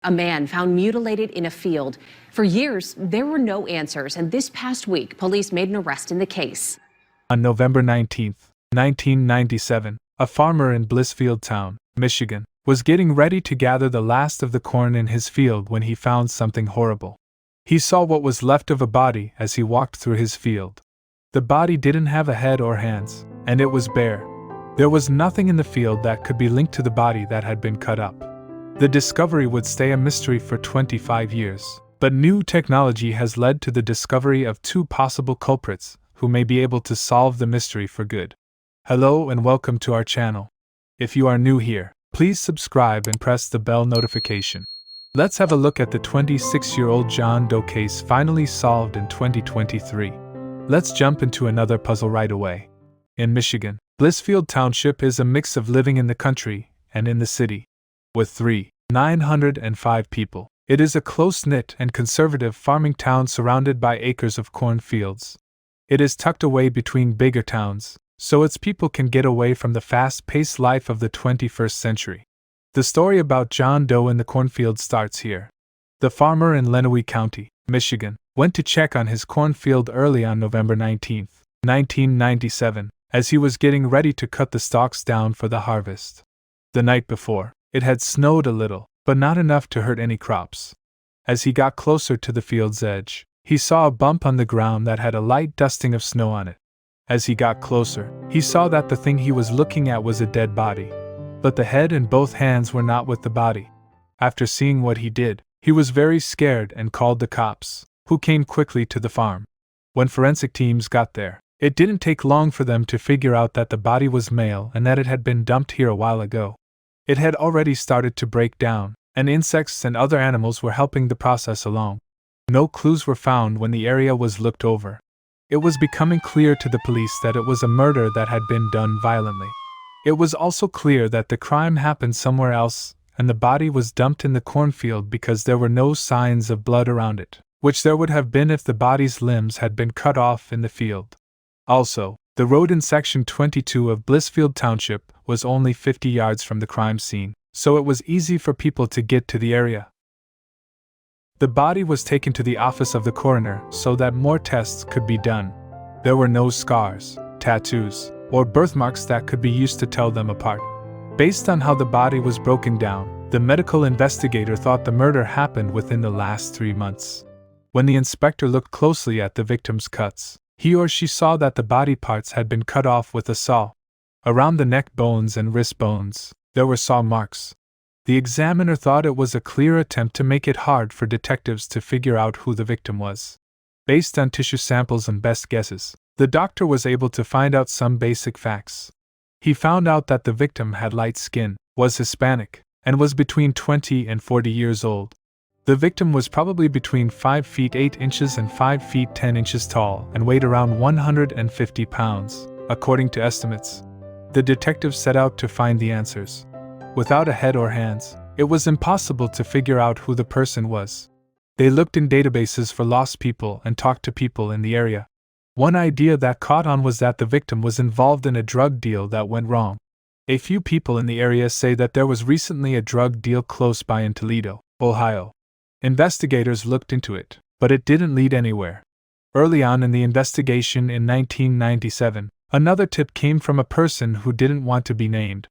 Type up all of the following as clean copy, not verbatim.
A man found mutilated in a field. For years, there were no answers, and this past week, police made an arrest in the case. On November 19, 1997, a farmer in Blissfield Town, Michigan, was getting ready to gather the last of the corn in his field when he found something horrible. He saw what was left of a body as he walked through his field. The body didn't have a head or hands, and it was bare. There was nothing in the field that could be linked to the body that had been cut up. The discovery would stay a mystery for 25 years, but new technology has led to the discovery of two possible culprits who may be able to solve the mystery for good. Hello and welcome to our channel. If you are new here, please subscribe and press the bell notification. Let's have a look at the 26-year-old John Doe case finally solved in 2023. Let's jump into another puzzle right away. In Michigan, Blissfield Township is a mix of living in the country and in the city. With 905 people, it is a close-knit and conservative farming town surrounded by acres of cornfields. It is tucked away between bigger towns, so its people can get away from the fast-paced life of the 21st century. The story about John Doe in the cornfield starts here. The farmer in Lenawee County, Michigan, went to check on his cornfield early on November 19, 1997, as he was getting ready to cut the stalks down for the harvest. The night before, it had snowed a little, but not enough to hurt any crops. As he got closer to the field's edge, he saw a bump on the ground that had a light dusting of snow on it. As he got closer, he saw that the thing he was looking at was a dead body. But the head and both hands were not with the body. After seeing what he did, he was very scared and called the cops, who came quickly to the farm. When forensic teams got there, it didn't take long for them to figure out that the body was male and that it had been dumped here a while ago. It had already started to break down, and insects and other animals were helping the process along. No clues were found when the area was looked over. It was becoming clear to the police that it was a murder that had been done violently. It was also clear that the crime happened somewhere else, and the body was dumped in the cornfield because there were no signs of blood around it, which there would have been if the body's limbs had been cut off in the field. Also, the road in Section 22 of Blissfield Township was only 50 yards from the crime scene, so it was easy for people to get to the area. The body was taken to the office of the coroner so that more tests could be done. There were no scars, tattoos, or birthmarks that could be used to tell them apart. Based on how the body was broken down, the medical investigator thought the murder happened within the last 3 months. When the inspector looked closely at the victim's cuts, he or she saw that the body parts had been cut off with a saw. Around the neck bones and wrist bones, there were saw marks. The examiner thought it was a clear attempt to make it hard for detectives to figure out who the victim was. Based on tissue samples and best guesses, the doctor was able to find out some basic facts. He found out that the victim had light skin, was Hispanic, and was between 20 and 40 years old. The victim was probably between 5 feet 8 inches and 5 feet 10 inches tall and weighed around 150 pounds, according to estimates. The detectives set out to find the answers. Without a head or hands, it was impossible to figure out who the person was. They looked in databases for lost people and talked to people in the area. One idea that caught on was that the victim was involved in a drug deal that went wrong. A few people in the area say that there was recently a drug deal close by in Toledo, Ohio. Investigators looked into it, but it didn't lead anywhere. Early on in the investigation in 1997, another tip came from a person who didn't want to be named.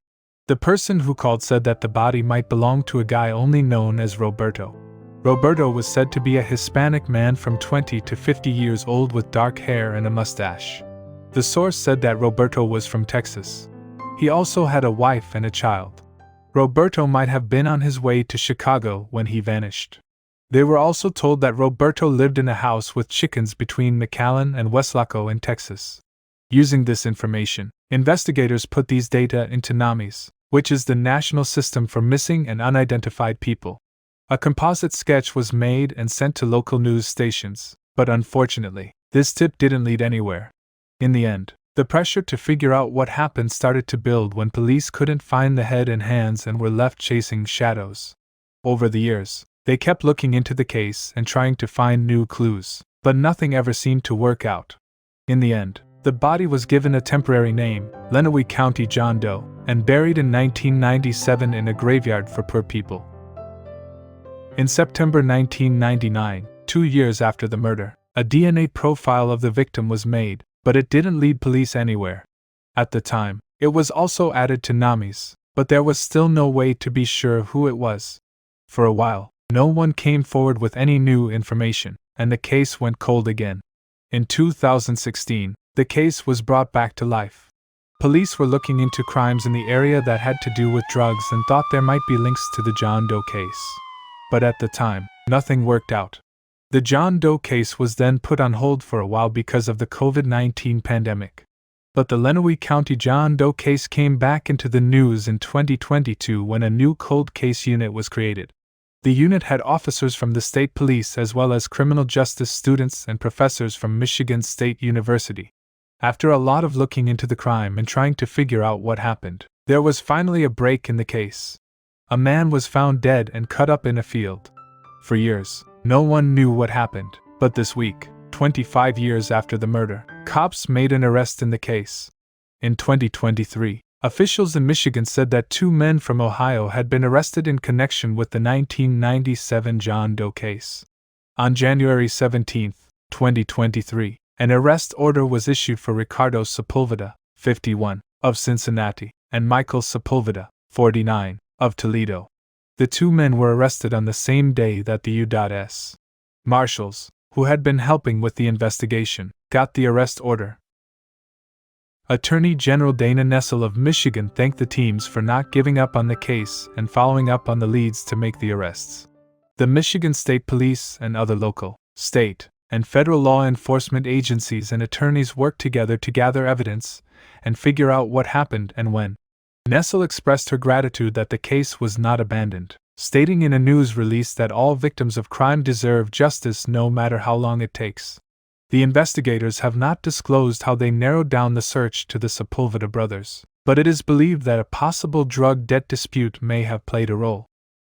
The person who called said that the body might belong to a guy only known as Roberto. Roberto was said to be a Hispanic man from 20 to 50 years old with dark hair and a mustache. The source said that Roberto was from Texas. He also had a wife and a child. Roberto might have been on his way to Chicago when he vanished. They were also told that Roberto lived in a house with chickens between McAllen and Weslaco in Texas. Using this information, investigators put these data into NAMIS, which is the National System for Missing and Unidentified People. A composite sketch was made and sent to local news stations, but unfortunately, this tip didn't lead anywhere. In the end, the pressure to figure out what happened started to build when police couldn't find the head and hands and were left chasing shadows. Over the years, they kept looking into the case and trying to find new clues, but nothing ever seemed to work out. In the end, the body was given a temporary name, Lenawee County John Doe, and buried in 1997 in a graveyard for poor people. In September 1999, 2 years after the murder, a DNA profile of the victim was made, but it didn't lead police anywhere. At the time, it was also added to NAMI's, but there was still no way to be sure who it was. For a while, no one came forward with any new information, and the case went cold again. In 2016, the case was brought back to life. Police were looking into crimes in the area that had to do with drugs and thought there might be links to the John Doe case. But at the time, nothing worked out. The John Doe case was then put on hold for a while because of the COVID-19 pandemic. But the Lenawee County John Doe case came back into the news in 2022 when a new cold case unit was created. The unit had officers from the state police as well as criminal justice students and professors from Michigan State University. After a lot of looking into the crime and trying to figure out what happened, there was finally a break in the case. A man was found dead and cut up in a field. For years, no one knew what happened, but this week, 25 years after the murder, cops made an arrest in the case. In 2023, officials in Michigan said that 2 men from Ohio had been arrested in connection with the 1997 John Doe case. On January 17, 2023, an arrest order was issued for Ricardo Sepulveda, 51, of Cincinnati, and Michael Sepulveda, 49, of Toledo. The 2 men were arrested on the same day that the U.S. Marshals, who had been helping with the investigation, got the arrest order. Attorney General Dana Nessel of Michigan thanked the teams for not giving up on the case and following up on the leads to make the arrests. The Michigan State Police and other local, state, and federal law enforcement agencies and attorneys worked together to gather evidence and figure out what happened and when. Nessel expressed her gratitude that the case was not abandoned, stating in a news release that all victims of crime deserve justice no matter how long it takes. The investigators have not disclosed how they narrowed down the search to the Sepulveda brothers, but it is believed that a possible drug debt dispute may have played a role.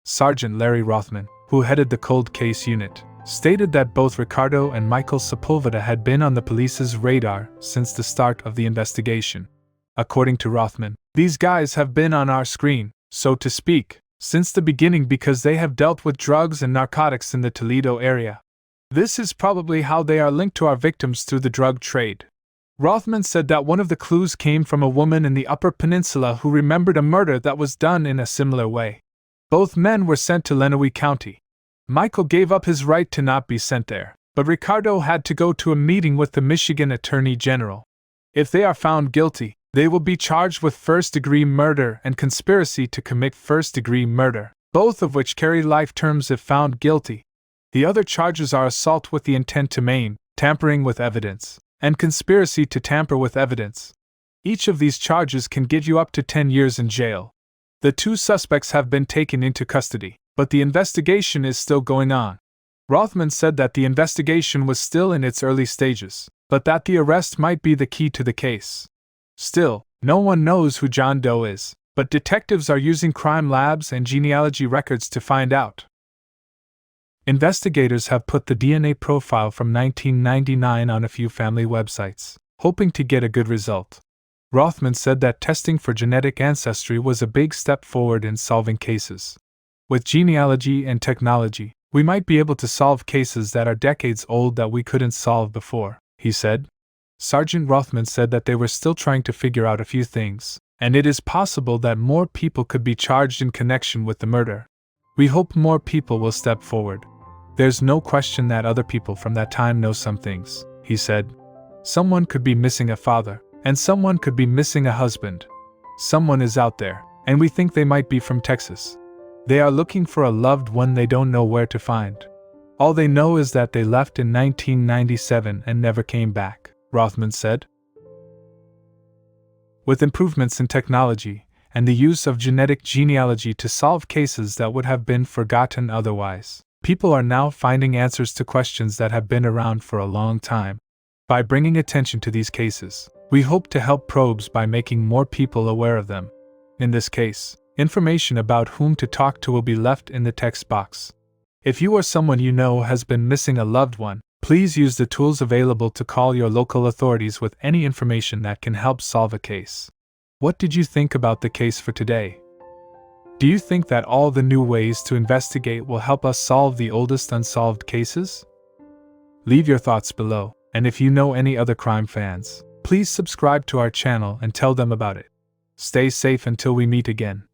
Sergeant Larry Rothman, who headed the cold case unit, stated that both Ricardo and Michael Sepulveda had been on the police's radar since the start of the investigation. According to Rothman, these guys have been on our screen, so to speak, since the beginning because they have dealt with drugs and narcotics in the Toledo area. This is probably how they are linked to our victims through the drug trade. Rothman said that one of the clues came from a woman in the Upper Peninsula who remembered a murder that was done in a similar way. Both men were sent to Lenawee County. Michael gave up his right to not be sent there, but Ricardo had to go to a meeting with the Michigan Attorney General. If they are found guilty, they will be charged with first-degree murder and conspiracy to commit first-degree murder, both of which carry life terms if found guilty. The other charges are assault with the intent to maim, tampering with evidence, and conspiracy to tamper with evidence. Each of these charges can get you up to 10 years in jail. The 2 suspects have been taken into custody, but the investigation is still going on. Rothman said that the investigation was still in its early stages, but that the arrest might be the key to the case. Still, no one knows who John Doe is, but detectives are using crime labs and genealogy records to find out. Investigators have put the DNA profile from 1999 on a few family websites, hoping to get a good result. Rothman said that testing for genetic ancestry was a big step forward in solving cases. With genealogy and technology, we might be able to solve cases that are decades old that we couldn't solve before, he said. Sergeant Rothman said that they were still trying to figure out a few things, and it is possible that more people could be charged in connection with the murder. We hope more people will step forward. There's no question that other people from that time know some things, he said. Someone could be missing a father, and someone could be missing a husband. Someone is out there, and we think they might be from Texas. They are looking for a loved one they don't know where to find. All they know is that they left in 1997 and never came back, Rothman said. With improvements in technology and the use of genetic genealogy to solve cases that would have been forgotten otherwise, people are now finding answers to questions that have been around for a long time. By bringing attention to these cases, we hope to help probes by making more people aware of them. In this case, information about whom to talk to will be left in the text box. If you or someone you know has been missing a loved one, please use the tools available to call your local authorities with any information that can help solve a case. What did you think about the case for today? Do you think that all the new ways to investigate will help us solve the oldest unsolved cases? Leave your thoughts below, and if you know any other crime fans, please subscribe to our channel and tell them about it. Stay safe until we meet again.